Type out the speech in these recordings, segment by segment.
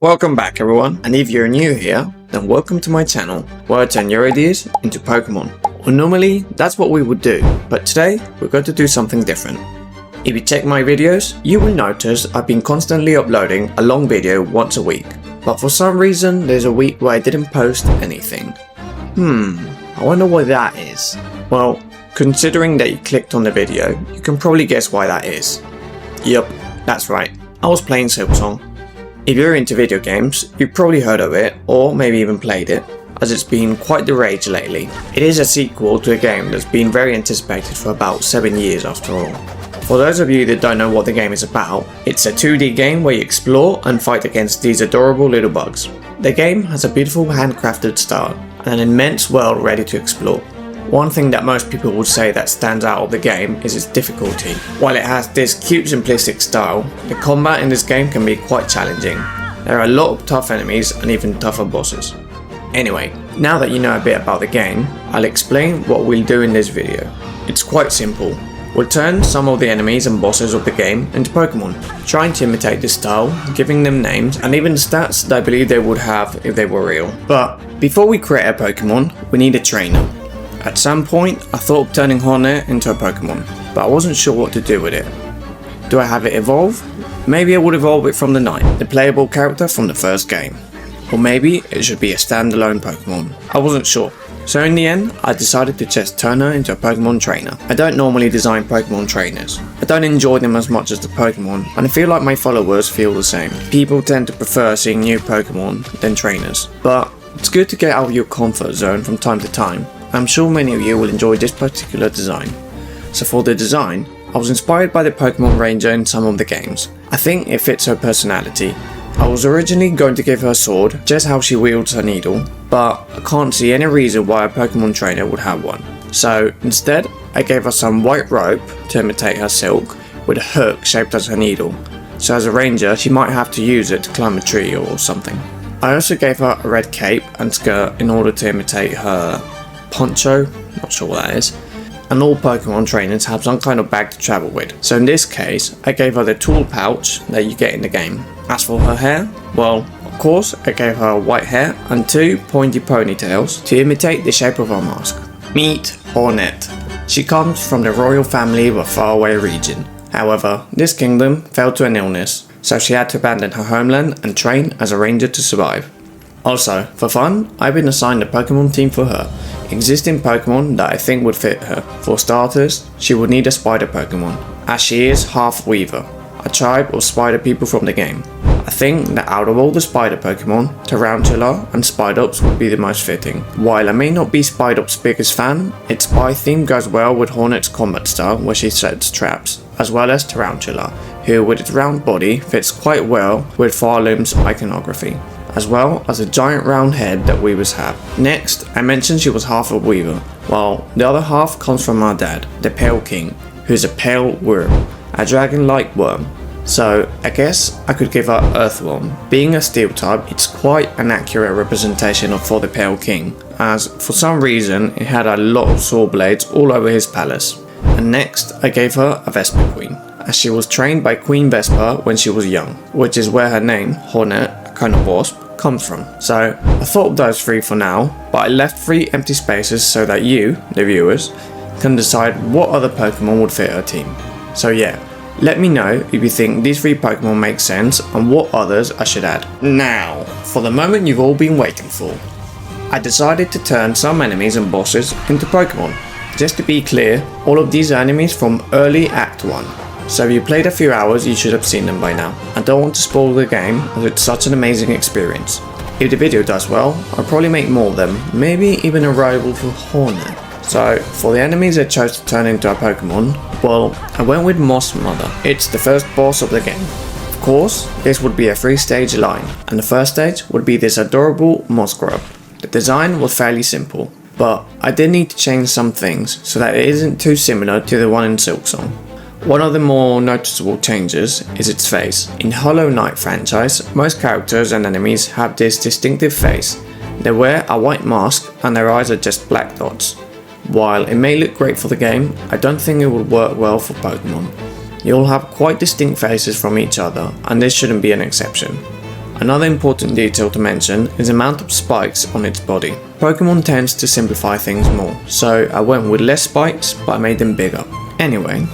Welcome back everyone, and if you're new here, then welcome to my channel, where I turn your ideas into Pokemon. Well, normally, that's what we would do, but today, we're going to do something different. If you check my videos, you will notice I've been constantly uploading a long video once a week, but for some reason, there's a week where I didn't post anything. I wonder why that is. Well, considering that you clicked on the video, you can probably guess why that is. Yup, that's right, I was playing Silksong. If you're into video games, you've probably heard of it, or maybe even played it, as it's been quite the rage lately. It is a sequel to a game that's been very anticipated for about 7 years after all. For those of you that don't know what the game is about, it's a 2D game where you explore and fight against these adorable little bugs. The game has a beautiful handcrafted style, and an immense world ready to explore. One thing that most people would say that stands out of the game is its difficulty. While it has this cute simplistic style, the combat in this game can be quite challenging. There are a lot of tough enemies and even tougher bosses. Anyway, now that you know a bit about the game, I'll explain what we'll do in this video. It's quite simple. We'll turn some of the enemies and bosses of the game into Pokemon, trying to imitate this style, giving them names and even stats that I believe they would have if they were real. But before we create a Pokemon, we need a trainer. At some point, I thought of turning Hornet into a Pokemon, but I wasn't sure what to do with it. Do I have it evolve? Maybe I would evolve it from the Knight, the playable character from the first game. Or maybe it should be a standalone Pokemon. I wasn't sure. So in the end, I decided to just turn her into a Pokemon trainer. I don't normally design Pokemon trainers. I don't enjoy them as much as the Pokemon, and I feel like my followers feel the same. People tend to prefer seeing new Pokemon than trainers. But it's good to get out of your comfort zone from time to time. I'm sure many of you will enjoy this particular design. So for the design, I was inspired by the Pokemon Ranger in some of the games. I think it fits her personality. I was originally going to give her a sword, just how she wields her needle, but I can't see any reason why a Pokemon trainer would have one. So instead, I gave her some white rope to imitate her silk, with a hook shaped as her needle. So as a ranger, she might have to use it to climb a tree or something. I also gave her a red cape and skirt in order to imitate her poncho, not sure what that is, and all Pokemon trainers have some kind of bag to travel with. So in this case, I gave her the tool pouch that you get in the game. As for her hair, well, of course, I gave her white hair and 2 pointy ponytails to imitate the shape of her mask. Meet Hornet. She comes from the royal family of a faraway region. However, this kingdom fell to an illness, so she had to abandon her homeland and train as a ranger to survive. Also, for fun, I've been assigned a Pokemon team for her, existing Pokemon that I think would fit her. For starters, she would need a spider Pokemon, as she is half Weaver, a tribe of spider people from the game. I think that out of all the spider Pokemon, Tarantula and Spidops would be the most fitting. While I may not be Spidops' biggest fan, its spy theme goes well with Hornet's combat style where she sets traps, as well as Tarantula, who with its round body fits quite well with Farloom's iconography, as well as a giant round head that Weavers have. Next, I mentioned she was half a Weaver, while the other half comes from our dad, the Pale King, who is a pale worm, a dragon-like worm. So I guess I could give her Earthworm. Being a steel type, it's quite an accurate representation for the Pale King, as for some reason it had a lot of saw blades all over his palace. And next, I gave her a Vesper Queen, as she was trained by Queen Vesper when she was young, which is where her name, Hornet, a kind of wasp, comes from. So I thought of those 3 for now, but I left 3 empty spaces so that you, the viewers, can decide what other Pokemon would fit her team. So yeah, let me know if you think these 3 Pokemon make sense and what others I should add. Now, for the moment you've all been waiting for. I decided to turn some enemies and bosses into Pokemon. Just to be clear, all of these are enemies from early Act 1. So if you played a few hours, you should have seen them by now. I don't want to spoil the game, as it's such an amazing experience. If the video does well, I'll probably make more of them, maybe even a rival for Hornet. So, for the enemies I chose to turn into a Pokemon, well, I went with Moss Mother. It's the first boss of the game. Of course, this would be a 3-stage line, and the first stage would be this adorable Moss Grub. The design was fairly simple, but I did need to change some things so that it isn't too similar to the one in Silksong. One of the more noticeable changes is its face. In Hollow Knight franchise, most characters and enemies have this distinctive face. They wear a white mask and their eyes are just black dots. While it may look great for the game, I don't think it would work well for Pokemon. You all have quite distinct faces from each other, and this shouldn't be an exception. Another important detail to mention is the amount of spikes on its body. Pokemon tends to simplify things more, so I went with less spikes but I made them bigger. Anyway,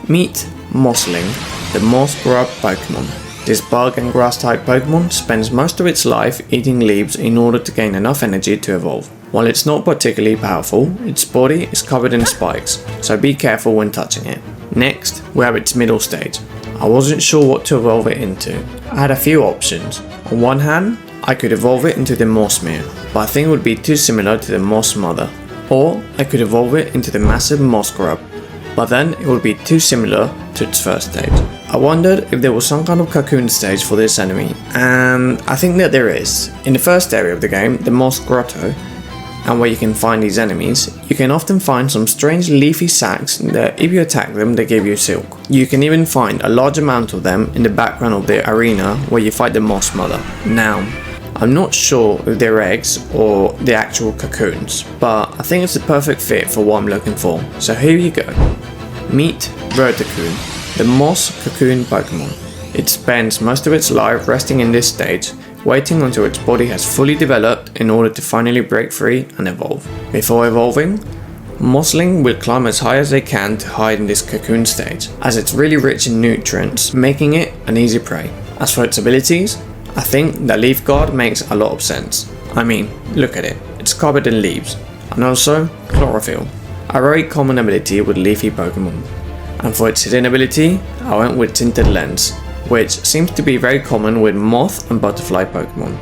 meet Mossling, the moss grub Pokemon. This bug and grass type Pokemon spends most of its life eating leaves in order to gain enough energy to evolve. While it's not particularly powerful, its body is covered in spikes, so be careful when touching it. Next, we have its middle stage. I wasn't sure what to evolve it into. I had a few options. On one hand, I could evolve it into the Mossmere, but I think it would be too similar to the Moss Mother. Or I could evolve it into the massive Moss Grub, but then it would be too similar to its first stage. I wondered if there was some kind of cocoon stage for this enemy, and I think that there is. In the first area of the game, the Moss Grotto, and where you can find these enemies, you can often find some strange leafy sacs that if you attack them they give you silk. You can even find a large amount of them in the background of the arena where you fight the Moss Mother. Now, I'm not sure if they're eggs or the actual cocoons, but I think it's the perfect fit for what I'm looking for, so here you go. Meet Verticoon, the moss cocoon Pokemon. It spends most of its life resting in this stage, waiting until its body has fully developed in order to finally break free and evolve. Before evolving, Mossling will climb as high as they can to hide in this cocoon stage, as it's really rich in nutrients, making it an easy prey. As for its abilities, I think that Leaf Guard makes a lot of sense. I mean, look at it, it's covered in leaves, and also chlorophyll, a very common ability with leafy Pokemon. And for its hidden ability, I went with Tinted Lens, which seems to be very common with moth and butterfly Pokemon.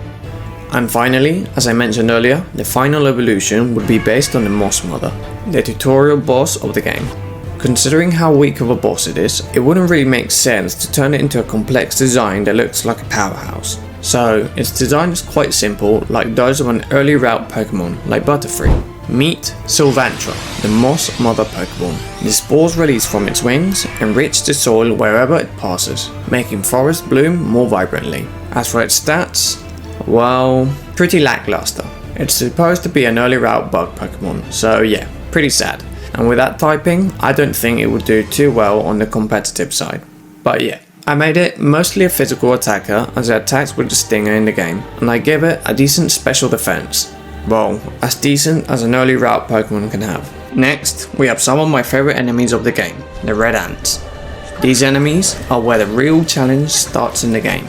And finally, as I mentioned earlier, the final evolution would be based on the Moss Mother, the tutorial boss of the game. Considering how weak of a boss it is, it wouldn't really make sense to turn it into a complex design that looks like a powerhouse. So its design is quite simple, like those of an early route Pokemon like Butterfree. Meet Sylvantra, the Moss Mother Pokemon. The spores released from its wings enrich the soil wherever it passes, making forests bloom more vibrantly. As for its stats, well, pretty lackluster. It's supposed to be an early route bug Pokemon, so yeah, pretty sad. And with that typing, I don't think it would do too well on the competitive side. But yeah, I made it mostly a physical attacker as it attacks with the stinger in the game, and I give it a decent special defense. Well, as decent as an early route Pokemon can have. Next, we have some of my favorite enemies of the game, the red ants. These enemies are where the real challenge starts in the game.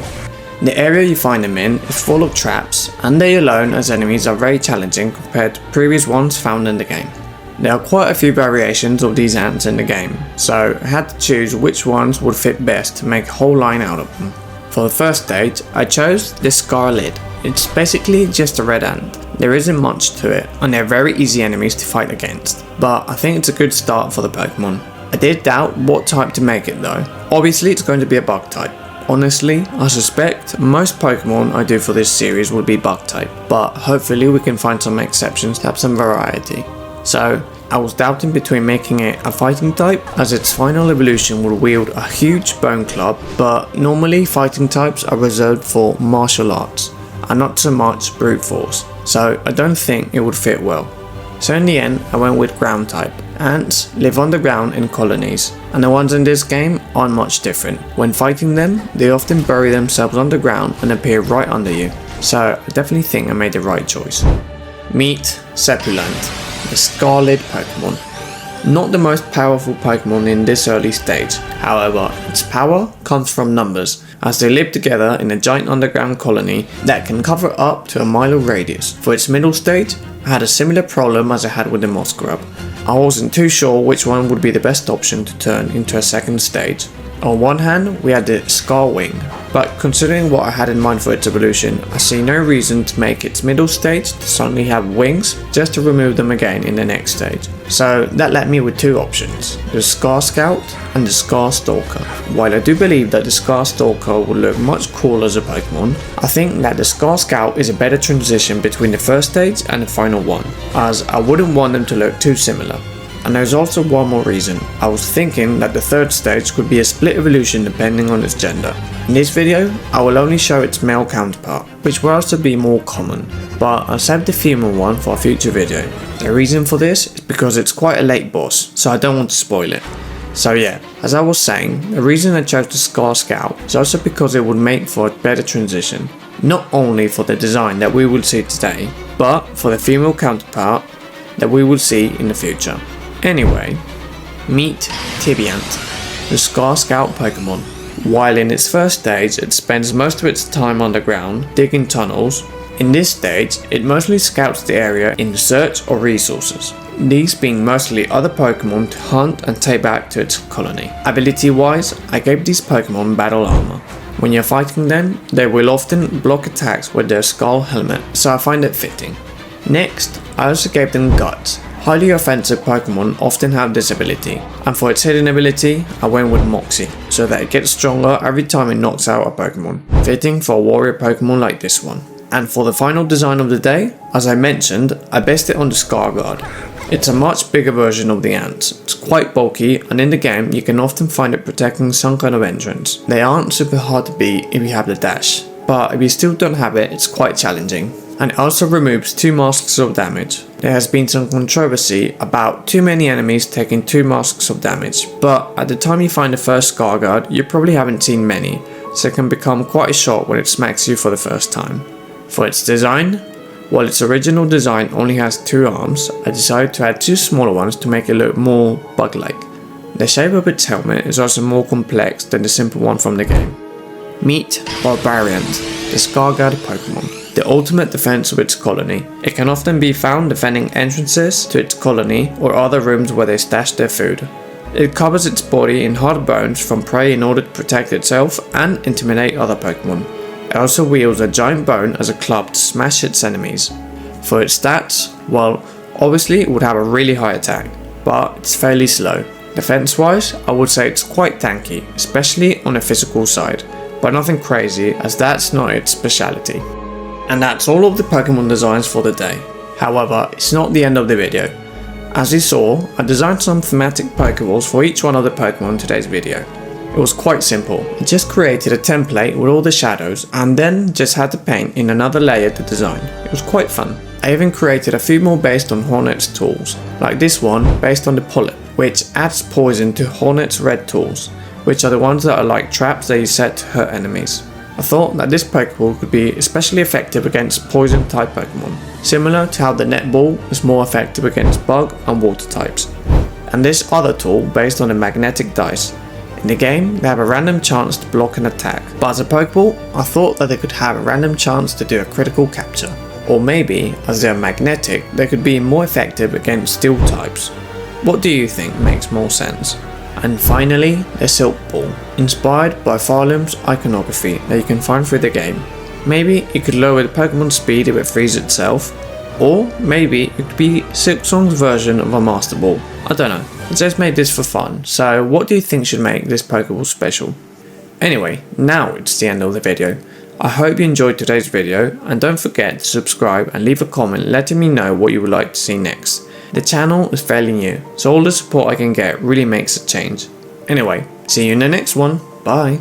The area you find them in is full of traps, and they alone as enemies are very challenging compared to previous ones found in the game. There are quite a few variations of these ants in the game, so I had to choose which ones would fit best to make a whole line out of them. For the first stage, I chose the Scarlet. It's basically just a red ant. There isn't much to it, and they're very easy enemies to fight against, but I think it's a good start for the Pokemon. I did doubt what type to make it though. Obviously it's going to be a bug type. Honestly, I suspect most Pokemon I do for this series will be bug type, but hopefully we can find some exceptions to have some variety. So, I was doubting between making it a fighting type, as its final evolution will wield a huge bone club, but normally fighting types are reserved for martial arts, and not so much brute force, so I don't think it would fit well. So in the end, I went with ground type. Ants live underground in colonies, and the ones in this game aren't much different. When fighting them, they often bury themselves underground and appear right under you, so I definitely think I made the right choice. Meet Sepulant, the Scarlet Pokemon. Not the most powerful Pokemon in this early stage, however, its power comes from numbers, as they live together in a giant underground colony that can cover up to a mile radius. For its middle stage, I had a similar problem as I had with the Moss Grub. I wasn't too sure which one would be the best option to turn into a second stage. On one hand, we had the Scarwing, but considering what I had in mind for its evolution, I see no reason to make its middle stage to suddenly have wings just to remove them again in the next stage. So that left me with two options, the Scar Scout and the Scar Stalker. While I do believe that the Scar Stalker will look much cooler as a Pokemon, I think that the Scar Scout is a better transition between the first stage and the final one, as I wouldn't want them to look too similar. And there's also one more reason. I was thinking that the third stage could be a split evolution depending on its gender. In this video, I will only show its male counterpart, which will also be more common, but I'll save the female one for a future video. The reason for this is because it's quite a late boss, so I don't want to spoil it. So yeah, as I was saying, the reason I chose the Scar Scout is also because it would make for a better transition. Not only for the design that we will see today, but for the female counterpart that we will see in the future. Anyway, meet Tibiant, the Scar Scout Pokemon. While in its first stage it spends most of its time underground, digging tunnels, in this stage it mostly scouts the area in search of resources, these being mostly other Pokemon to hunt and take back to its colony. Ability wise, I gave these Pokemon battle armor. When you're fighting them, they will often block attacks with their skull helmet, so I find it fitting. Next, I also gave them Guts. Highly offensive Pokemon often have this ability, and for its hidden ability, I went with Moxie, so that it gets stronger every time it knocks out a Pokemon, fitting for a warrior Pokemon like this one. And for the final design of the day, as I mentioned, I based it on the Scar Guard. It's a much bigger version of the ants. It's quite bulky, and in the game you can often find it protecting some kind of entrance. They aren't super hard to beat if you have the dash, but if you still don't have it, it's quite challenging. And it also removes 2 masks of damage. There has been some controversy about too many enemies taking 2 masks of damage, but at the time you find the first Scar Guard, you probably haven't seen many, so it can become quite a shock when it smacks you for the first time. For its design, while its original design only has 2 arms, I decided to add 2 smaller ones to make it look more bug-like. The shape of its helmet is also more complex than the simple one from the game. Meet Barbariant, the Scar Guard Pokemon. The ultimate defense of its colony. It can often be found defending entrances to its colony or other rooms where they stash their food. It covers its body in hard bones from prey in order to protect itself and intimidate other Pokemon. It also wields a giant bone as a club to smash its enemies. For its stats, well, obviously it would have a really high attack, but it's fairly slow. Defense wise, I would say it's quite tanky, especially on the physical side, but nothing crazy as that's not its speciality. And that's all of the Pokemon designs for the day. However, it's not the end of the video. As you saw, I designed some thematic Pokeballs for each one of the Pokemon in today's video. It was quite simple. I just created a template with all the shadows and then just had to paint in another layer to design. It was quite fun. I even created a few more based on Hornet's tools, like this one based on the Polyp, which adds poison to Hornet's red tools, which are the ones that are like traps that you set to hurt enemies. I thought that this Pokeball could be especially effective against poison type Pokemon, similar to how the netball is more effective against bug and water types. And this other tool based on a magnetic dice. In the game, they have a random chance to block an attack, but as a Pokeball, I thought that they could have a random chance to do a critical capture. Or maybe, as they are magnetic, they could be more effective against steel types. What do you think makes more sense? And finally, the Silk Ball, inspired by Farlum's iconography that you can find through the game. Maybe it could lower the Pokemon's speed if it frees itself, or maybe it could be Silksong's version of a Master Ball. I don't know, I just made this for fun, so what do you think should make this Pokeball special? Anyway, now it's the end of the video. I hope you enjoyed today's video, and don't forget to subscribe and leave a comment letting me know what you would like to see next. The channel is fairly new, so all the support I can get really makes a change. Anyway, see you in the next one. Bye.